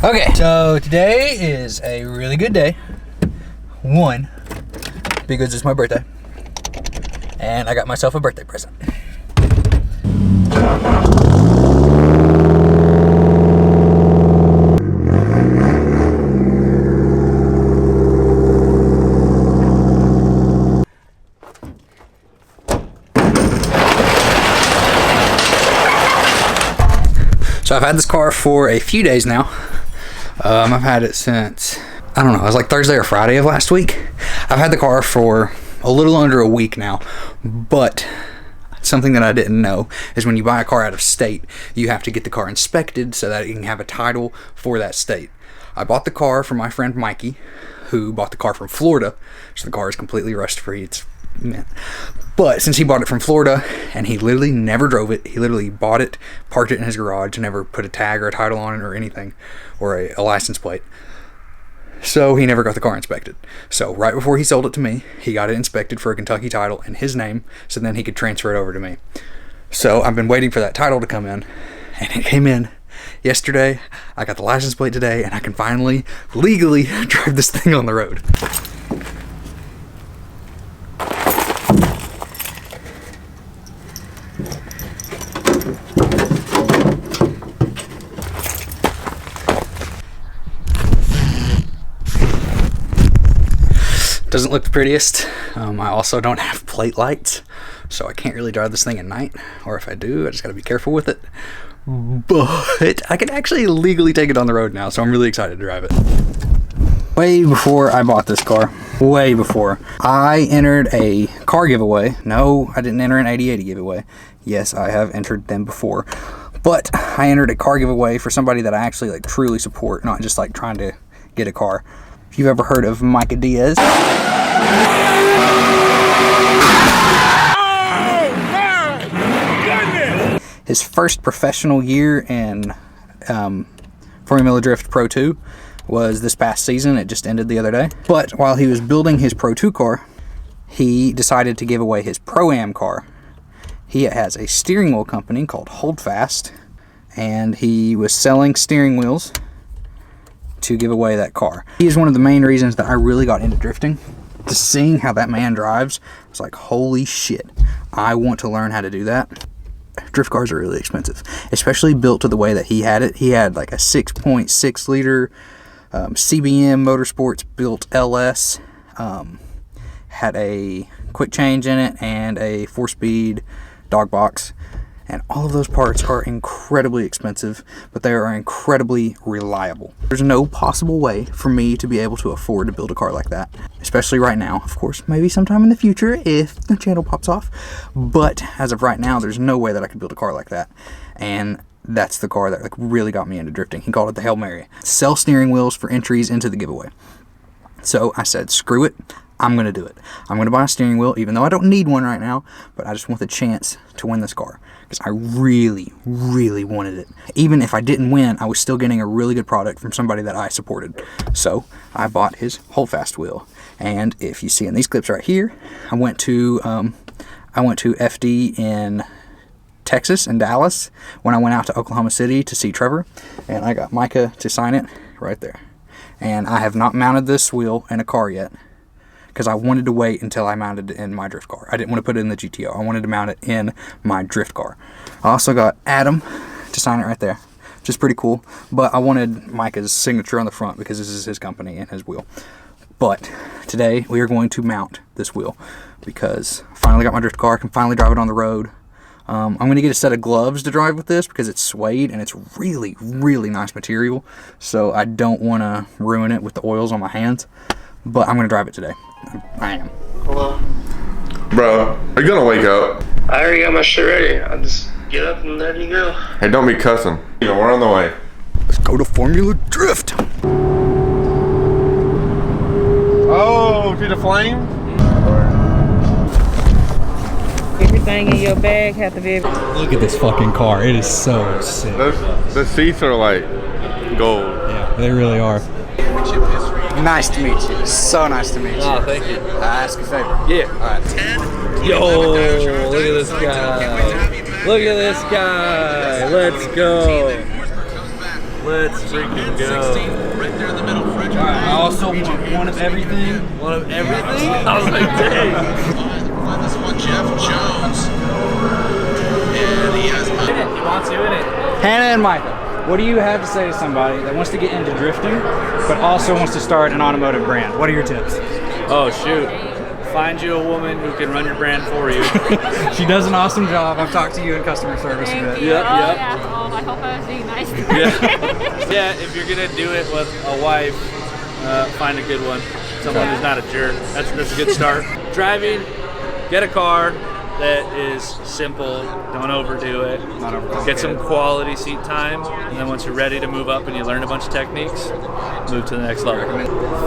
Okay, so today is a really good day. One, because it's my birthday. And I got myself a birthday present. So I've had this car for a few days now. I've had it since, I don't know, it was like Thursday or Friday of last week. I've had the car for a little under a week now, but something that I didn't know is when you buy a car out of state, you have to get the car inspected so that you can have a title for that state. I bought the car from my friend Mikey, who bought the car from Florida, so the car is completely rust-free. But since he bought it from Florida and he literally never drove it, he literally bought it, parked it in his garage, never put a tag or a title on it or anything, or a license plate. So he never got the car inspected. So right before he sold it to me, he got it inspected for a Kentucky title in his name, so then he could transfer it over to me. So I've been waiting for that title to come in, and it came in yesterday. I got the license plate today, and I can finally legally drive this thing on the road. Doesn't look the prettiest. I also don't have plate lights, so I can't really drive this thing at night, or if I do, I just gotta be careful with it. But I can actually legally take it on the road now, so I'm really excited to drive it. Way before I bought this car, way before, I entered a car giveaway. No, I didn't enter an 80/80 giveaway. Yes, I have entered them before, but I entered a car giveaway for somebody that I actually like truly support, not just like trying to get a car. If you've ever heard of Micah Diaz. Oh my goodness! His first professional year in Formula Drift Pro 2 was this past season. It just ended the other day. But while he was building his Pro 2 car, he decided to give away his Pro-Am car. He has a steering wheel company called Holdfast, and he was selling steering wheels to give away that car. He is one of the main reasons that I really got into drifting. Just seeing how that man drives, I was like, holy shit, I want to learn how to do that. Drift cars are really expensive, especially built to the way that he had it. He had like a 6.6 liter CBM Motorsports built LS, had a quick change in it and a 4-speed dog box. And all of those parts are incredibly expensive, but they are incredibly reliable. There's no possible way for me to be able to afford to build a car like that, especially right now. Of course, maybe sometime in the future if the channel pops off. But as of right now, there's no way that I could build a car like that. And that's the car that like really got me into drifting. He called it the Hail Mary. Sell steering wheels for entries into the giveaway. So I said, screw it. I'm going to do it. I'm going to buy a steering wheel, even though I don't need one right now, but I just want the chance to win this car because I really, really wanted it. Even if I didn't win, I was still getting a really good product from somebody that I supported. So I bought his Holdfast wheel. And if you see in these clips right here, I went to FD in Texas and Dallas when I went out to Oklahoma City to see Trevor, and I got Micah to sign it right there. And I have not mounted this wheel in a car yet, because I wanted to wait until I mounted it in my drift car. I didn't want to put it in the GTO. I wanted to mount it in my drift car. I also got Adam to sign it right there, which is pretty cool. But I wanted Micah's signature on the front because this is his company and his wheel. But today we are going to mount this wheel because I finally got my drift car. I can finally drive it on the road. I'm going to get a set of gloves to drive with this because it's suede and it's really, really nice material. So I don't want to ruin it with the oils on my hands. But I'm going to drive it today. I am. Hello. Bro, are you gonna wake up? I already got my shit ready. I'll just get up and there you go. Hey, don't be cussing. You know, we're on the way. Let's go to Formula Drift. Oh, see the flame? Everything in your bag have to be able. Look at this fucking car. It is so sick. The seats are like gold. Yeah, they really are. Nice to meet you. So nice to meet you. Oh, thank you. Ask a favor. Yeah. Alright. Yo, look at this guy. Look at this guy. Let's go. Let's freaking go. Right there in the middle, French. I also want one of everything. One of everything? I was like, dang. Find this one, Jeff Jones. And he has He wants you in it. Hannah and Micah, what do you have to say to somebody that wants to get into drifting, but also wants to start an automotive brand? What are your tips? Oh, shoot. Find you a woman who can run your brand for you. She does an awesome job. I've talked to you in customer service a bit. Thank you. Yep, Oh, yep. yeah. Oh, I hope I was being nice. Yeah, if you're gonna do it with a wife, find a good one. Someone who's not a jerk. That's a good start. Driving, get a car that is simple. Don't overdo it. Get some quality seat time, and then once you're ready to move up and you learn a bunch of techniques, move to the next level.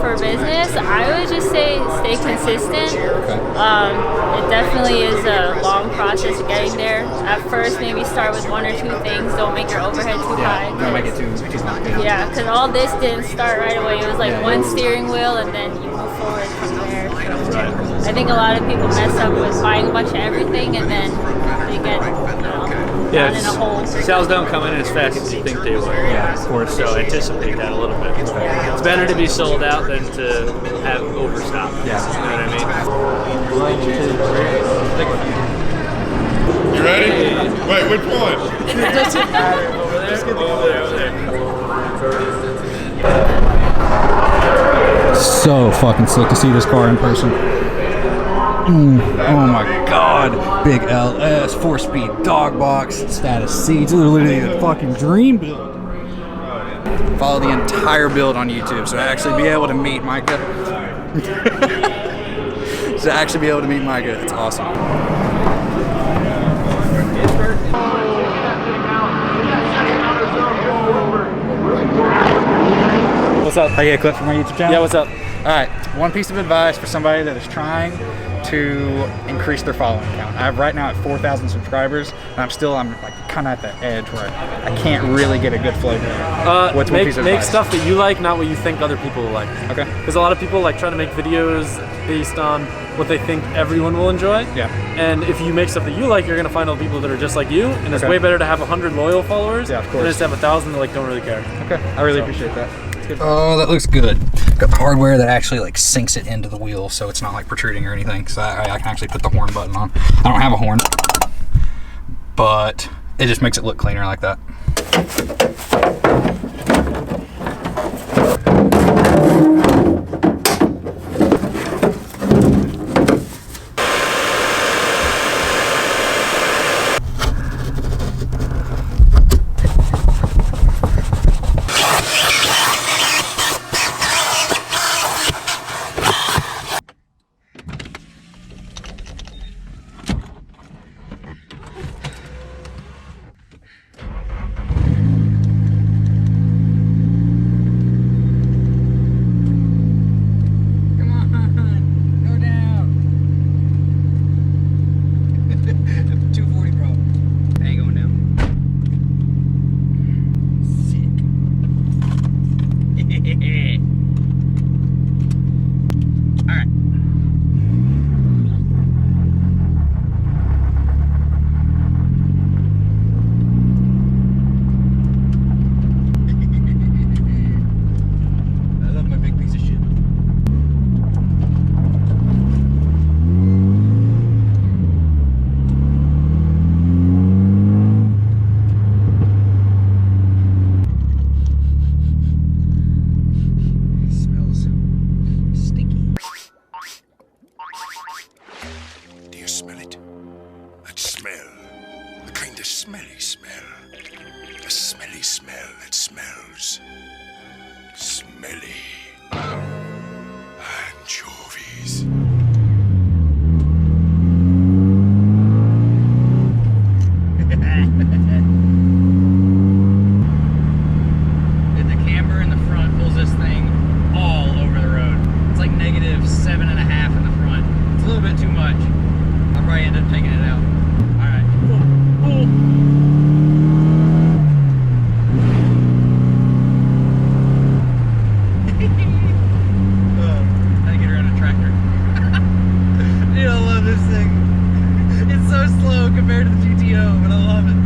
For business, I would just say stay consistent. It definitely is a long process of getting there. At first, maybe start with one or two things. Don't make your overhead too high. Don't make it too complicated. Yeah, because all this didn't start right away. It was like one steering wheel, and then you move forward from there. So I think a lot of people mess up with buying a bunch of everything, and then they get, down in a hole. Sales don't come in as fast as you think they will. Yeah, of course. So anticipate that a little bit. It's better to be sold out than to have overstock. Yeah. You know what I mean? You ready? Wait, which one? Over there. So fucking sick to see this car in person. Oh my god. Big LS, 4-speed dog box, status seats. Literally a fucking dream build. Follow the entire build on YouTube so to actually be able to meet Micah. It's awesome. What's up? I get a clip from my YouTube channel? Yeah, what's up? Alright, one piece of advice for somebody that is trying to increase their following count. I have right now at 4,000 subscribers, and I'm like kind of at the edge where I can't really get a good flow going. What's one piece of Make advice? stuff that you like, not what you think other people will like. Okay. Because a lot of people like try to make videos based on what they think everyone will enjoy. Yeah. And if you make stuff that you like, you're gonna find all the people that are just like you, and it's Okay. way better to have 100 loyal followers Yeah, of course. than just have 1,000 that like don't really care. Okay, I really appreciate that. Oh, that looks good. Got the hardware that actually like sinks it into the wheel, so it's not like protruding or anything. So I can actually put the horn button on. I don't have a horn, but it just makes it look cleaner like that. smelly smell. A smelly smell that smells smelly. Anchovies. The camber in the front pulls this thing all over the road. It's like -7.5 in the front. It's a little bit too much. I'll probably end up taking it out. Alright. How to get around a tractor. Dude, I love this thing. It's so slow compared to the GTO, but I love it.